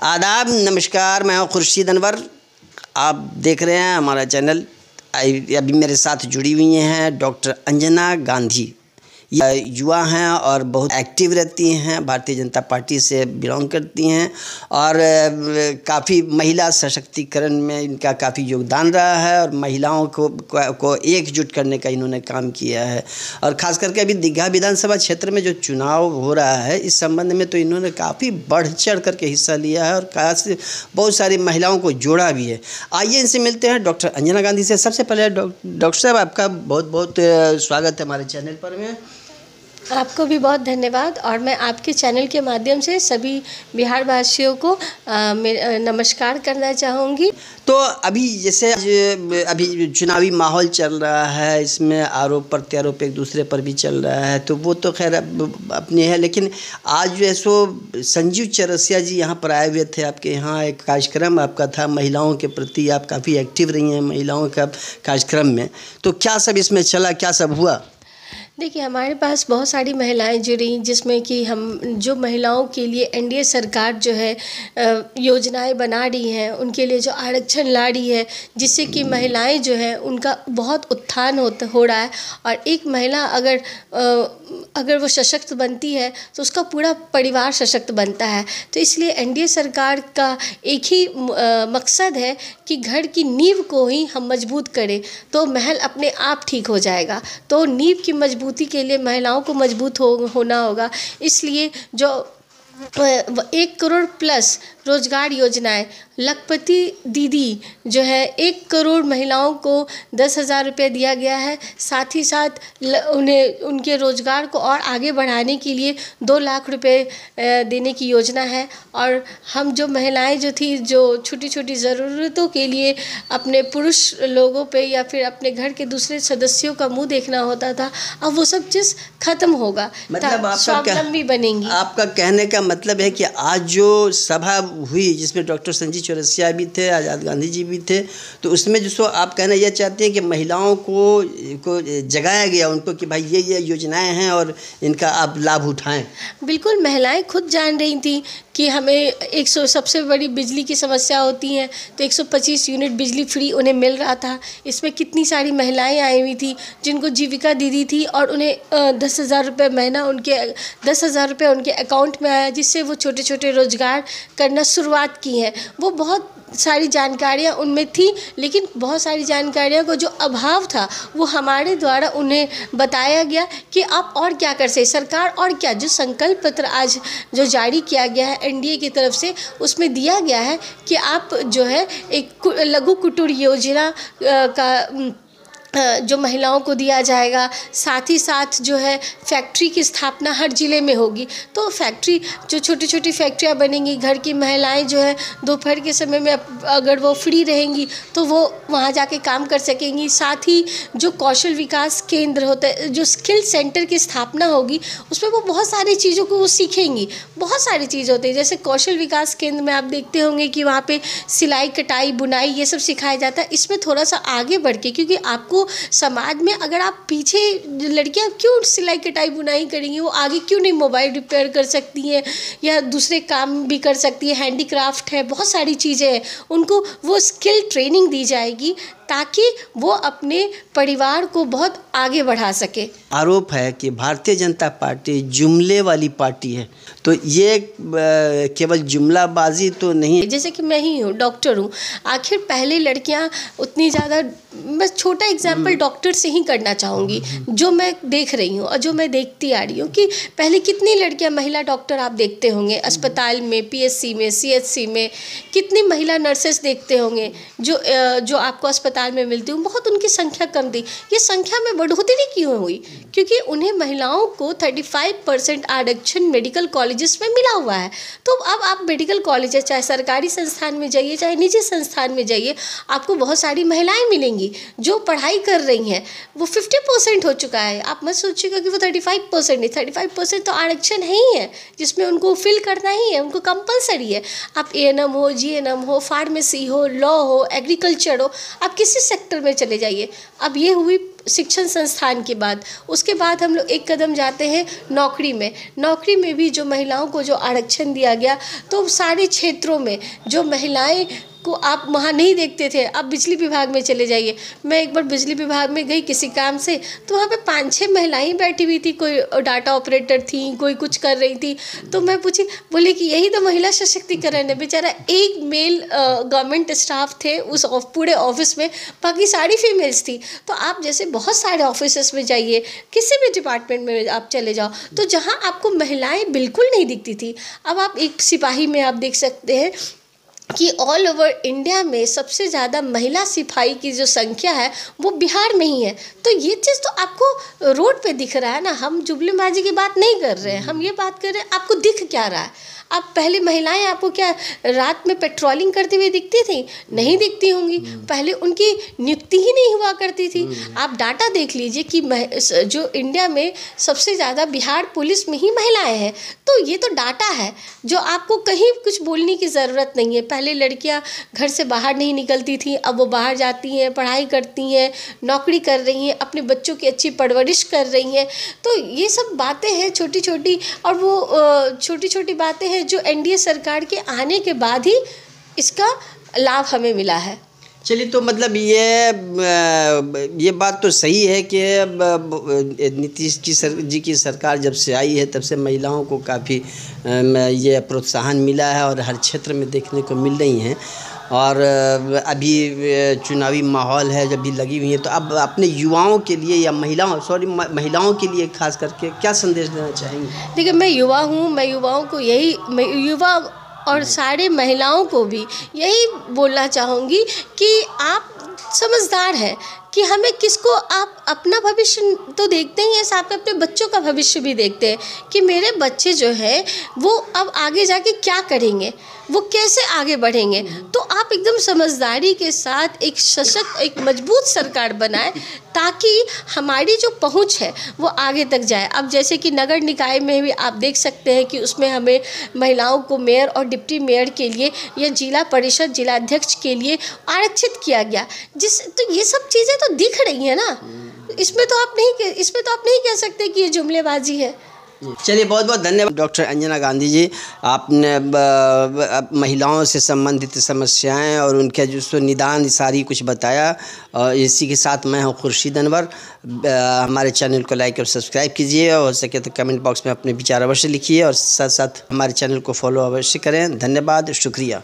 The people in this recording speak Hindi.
आदाब, नमस्कार। मैं हूँ खुर्शीद अनवर। आप देख रहे हैं हमारा चैनल। अभी मेरे साथ जुड़ी हुई हैं डॉक्टर अंजना गांधी। ये युवा हैं और बहुत एक्टिव रहती हैं, भारतीय जनता पार्टी से बिलोंग करती हैं और काफ़ी महिला सशक्तिकरण में इनका काफ़ी योगदान रहा है और महिलाओं को एकजुट करने का इन्होंने काम किया है। और ख़ास करके अभी दीघा विधानसभा क्षेत्र में जो चुनाव हो रहा है, इस संबंध में तो इन्होंने काफ़ी बढ़ चढ़ करके हिस्सा लिया है और बहुत सारी महिलाओं को जोड़ा भी है। आइए इनसे मिलते हैं डॉक्टर अंजना गांधी से। सबसे पहले डॉक्टर साहब, आपका बहुत बहुत स्वागत है हमारे चैनल पर में। आपको भी बहुत धन्यवाद। और मैं आपके चैनल के माध्यम से सभी बिहार वासियों को नमस्कार करना चाहूँगी। तो अभी जैसे अभी चुनावी माहौल चल रहा है, इसमें आरोप प्रत्यारोप एक दूसरे पर भी चल रहा है, तो वो तो खैर अपने है। लेकिन आज जो है सो संजीव चौरसिया जी यहाँ पर आए हुए थे। आपके यहाँ एक कार्यक्रम आपका था, महिलाओं के प्रति आप काफ़ी एक्टिव रही हैं महिलाओं का कार्यक्रम में। तो क्या सब इसमें चला, क्या सब हुआ? देखिए, हमारे पास बहुत सारी महिलाएं जुड़ी, जिसमें कि हम जो महिलाओं के लिए एनडीए सरकार जो है योजनाएं बना रही हैं, उनके लिए जो आरक्षण ला रही है, जिससे कि महिलाएं जो हैं उनका बहुत उत्थान हो रहा है। और एक महिला अगर वो सशक्त बनती है तो उसका पूरा परिवार सशक्त बनता है। तो इसलिए एनडीए सरकार का एक ही मकसद है कि घर की नींव को ही हम मजबूत करें तो महल अपने आप ठीक हो जाएगा। तो नींव की मजबूती के लिए महिलाओं को मजबूत होना होगा। इसलिए जो 1 करोड़ प्लस रोजगार योजनाएं, लखपति दीदी जो है 1 करोड़ महिलाओं को 10,000 रुपये दिया गया है। साथ ही साथ उन्हें उनके रोजगार को और आगे बढ़ाने के लिए 2 लाख रुपये देने की योजना है। और हम जो महिलाएं जो थी, जो छोटी छोटी ज़रूरतों के लिए अपने पुरुष लोगों पे या फिर अपने घर के दूसरे सदस्यों का मुंह देखना होता था, अब वो सब चीज़ खत्म होगा, मतलब स्वावलंबी बनेंगी। आपका कहने का मतलब है कि आज जो सभा हुई जिसमें डॉक्टर संजीव चौरसिया भी थे, आज़ाद गांधी जी भी थे, तो उसमें जो आप कहना यह चाहते हैं कि महिलाओं को जगाया गया उनको कि भाई ये योजनाएं हैं और इनका आप लाभ उठाएं। बिल्कुल, महिलाएं खुद जान रही थी कि हमें सबसे बड़ी बिजली की समस्या होती है, तो 125 यूनिट बिजली फ्री उन्हें मिल रहा था। इसमें कितनी सारी महिलाएं आई हुई थी जिनको जीविका दीदी थी और उन्हें 10,000 रुपये महीना 10,000 रुपये उनके अकाउंट में आया, जिससे वो छोटे छोटे रोजगार करना शुरुआत की है। वो बहुत सारी जानकारियाँ उनमें थी, लेकिन बहुत सारी जानकारियों को जो अभाव था वो हमारे द्वारा उन्हें बताया गया कि आप और क्या कर सकते। सरकार और क्या, जो संकल्प पत्र आज जो जारी किया गया है एनडीए की तरफ से, उसमें दिया गया है कि आप जो है एक लघु कुटीर योजना का जो महिलाओं को दिया जाएगा। साथ ही साथ जो है फैक्ट्री की स्थापना हर ज़िले में होगी। तो फैक्ट्री, जो छोटी छोटी फैक्ट्रियाँ बनेंगी, घर की महिलाएं जो है दोपहर के समय में अगर वो फ्री रहेंगी तो वो वहाँ जाके काम कर सकेंगी। साथ ही जो कौशल विकास केंद्र होता है, जो स्किल सेंटर की स्थापना होगी, उसमें वो बहुत सारी चीज़ों को वो सीखेंगी। बहुत सारी चीज़ होती है, जैसे कौशल विकास केंद्र में आप देखते होंगे कि वहाँ पे सिलाई, कटाई, बुनाई ये सब सिखाया जाता है। इसमें थोड़ा सा आगे बढ़ के, क्योंकि आपको समाज में अगर आप पीछे, लड़कियां क्यों सिलाई कटाई बुनाई करेंगी, वो आगे क्यों नहीं मोबाइल रिपेयर कर सकती हैं या दूसरे काम भी कर सकती है, हैंडीक्राफ्ट है, बहुत सारी चीज़ें हैं। उनको वो स्किल ट्रेनिंग दी जाएगी ताकि वो अपने परिवार को बहुत आगे बढ़ा सके। आरोप है कि भारतीय जनता पार्टी जुमले वाली पार्टी है, तो ये केवल जुमलाबाजी तो नहीं। जैसे कि मैं ही हूँ, डॉक्टर हूँ, आखिर पहले लड़कियाँ उतनी ज़्यादा, मैं छोटा एग्जाम्पल डॉक्टर से ही करना चाहूँगी, जो मैं देख रही हूँ और जो मैं देखती आ रही हूँ कि पहले कितनी लड़कियाँ महिला डॉक्टर आप देखते होंगे अस्पताल में, पीएचसी में, सीएचसी में, कितनी महिला नर्सेस देखते होंगे जो आपको अस्पताल में मिलती हूँ, बहुत उनकी संख्या कम थी। ये संख्या में बढ़ोतरी क्यों हुई? क्योंकि उन्हें महिलाओं को 35% आरक्षण मेडिकल कॉलेजेस में मिला हुआ है। तो अब आप मेडिकल कॉलेज, चाहे सरकारी संस्थान में जाइए चाहे निजी संस्थान में जाइए, आपको बहुत सारी महिलाएं मिलेंगी जो पढ़ाई कर रही हैं। वो 50% हो चुका है। आप मत सोचिएगा कि वो 35% नहीं, 35% तो आरक्षण है ही है, जिसमें उनको फिल करना ही है, उनको कंपलसरी है। आप एएनएम हो, जीएनएम हो, फार्मेसी हो, लॉ हो, एग्रीकल्चर हो, आप किसी सेक्टर में चले जाइए। अब ये हुई शिक्षण संस्थान के बाद, उसके बाद हम लोग एक कदम जाते हैं नौकरी में। नौकरी में भी जो महिलाओं को जो आरक्षण दिया गया, तो सारे क्षेत्रों में जो महिलाएं को आप वहाँ नहीं देखते थे, आप बिजली विभाग में चले जाइए। मैं एक बार बिजली विभाग में गई किसी काम से, तो वहाँ पे 5-6 महिलाएं बैठी हुई थी, कोई डाटा ऑपरेटर थी, कोई कुछ कर रही थी। तो मैं पूछी, बोली कि यही तो महिला सशक्तिकरण है। बेचारा एक मेल गवर्नमेंट स्टाफ थे उस पूरे ऑफिस में, बाकी सारी फीमेल्स थी। तो आप जैसे बहुत सारे ऑफिस में जाइए, किसी भी डिपार्टमेंट में आप चले जाओ, तो जहाँ आपको महिलाएं बिल्कुल नहीं दिखती थी, अब आप एक सिपाही में आप देख सकते हैं कि ऑल ओवर इंडिया में सबसे ज़्यादा महिला सिपाही की जो संख्या है वो बिहार में ही है। तो ये चीज़ तो आपको रोड पे दिख रहा है ना, हम जुगलीबाजी की बात नहीं कर रहे हैं, हम ये बात कर रहे हैं आपको दिख क्या रहा है। अब पहले महिलाएं आपको क्या रात में पेट्रोलिंग करती हुई दिखती थी? नहीं दिखती होंगी। पहले उनकी नियुक्ति ही नहीं हुआ करती थी। आप डाटा देख लीजिए कि जो इंडिया में सबसे ज़्यादा बिहार पुलिस में ही महिलाएं हैं। तो ये तो डाटा है जो आपको कहीं कुछ बोलने की ज़रूरत नहीं है। पहले लड़कियां घर से बाहर नहीं निकलती थी, अब वो बाहर जाती हैं, पढ़ाई करती हैं, नौकरी कर रही हैं, अपने बच्चों की अच्छी परवरिश कर रही हैं। तो ये सब बातें हैं छोटी छोटी, और वो छोटी छोटी बातें हैं जो एनडीए सरकार के आने के बाद ही इसका लाभ हमें मिला है। चलिए, तो मतलब ये बात तो सही है कि नीतीश जी की सरकार जब से आई है तब से महिलाओं को काफ़ी ये प्रोत्साहन मिला है और हर क्षेत्र में देखने को मिल रही हैं। और अभी चुनावी माहौल है जब भी लगी हुई है, तो अब अपने युवाओं के लिए या महिलाओं के लिए खास करके क्या संदेश देना चाहेंगे? देखिए, मैं युवा हूँ, मैं युवाओं को युवा और सारे महिलाओं को भी यही बोलना चाहूँगी कि आप समझदार हैं कि हमें किसको, आप अपना भविष्य तो देखते ही हैं, साथ में अपने बच्चों का भविष्य भी देखते हैं कि मेरे बच्चे जो हैं वो अब आगे जाके क्या करेंगे, वो कैसे आगे बढ़ेंगे। तो आप एकदम समझदारी के साथ एक सशक्त, एक मजबूत सरकार बनाएं ताकि हमारी जो पहुंच है वो आगे तक जाए। अब जैसे कि नगर निकाय में भी आप देख सकते हैं कि उसमें हमें महिलाओं को मेयर और डिप्टी मेयर के लिए या जिला परिषद जिलाध्यक्ष के लिए आरक्षित किया गया, तो ये सब चीज़ें तो दिख रही हैं ना। इसमें तो आप नहीं कह सकते कि ये जुमलेबाजी है। चलिए, बहुत बहुत धन्यवाद डॉक्टर अंजना गांधी जी। आपने महिलाओं से संबंधित समस्याएं और उनके जो निदान सारी कुछ बताया। और इसी के साथ मैं हूं खुर्शीद अनवर। हमारे चैनल को लाइक और सब्सक्राइब कीजिए, और हो सके तो कमेंट बॉक्स में अपने विचार अवश्य लिखिए, और साथ साथ हमारे चैनल को फॉलो अवश्य करें। धन्यवाद, शुक्रिया।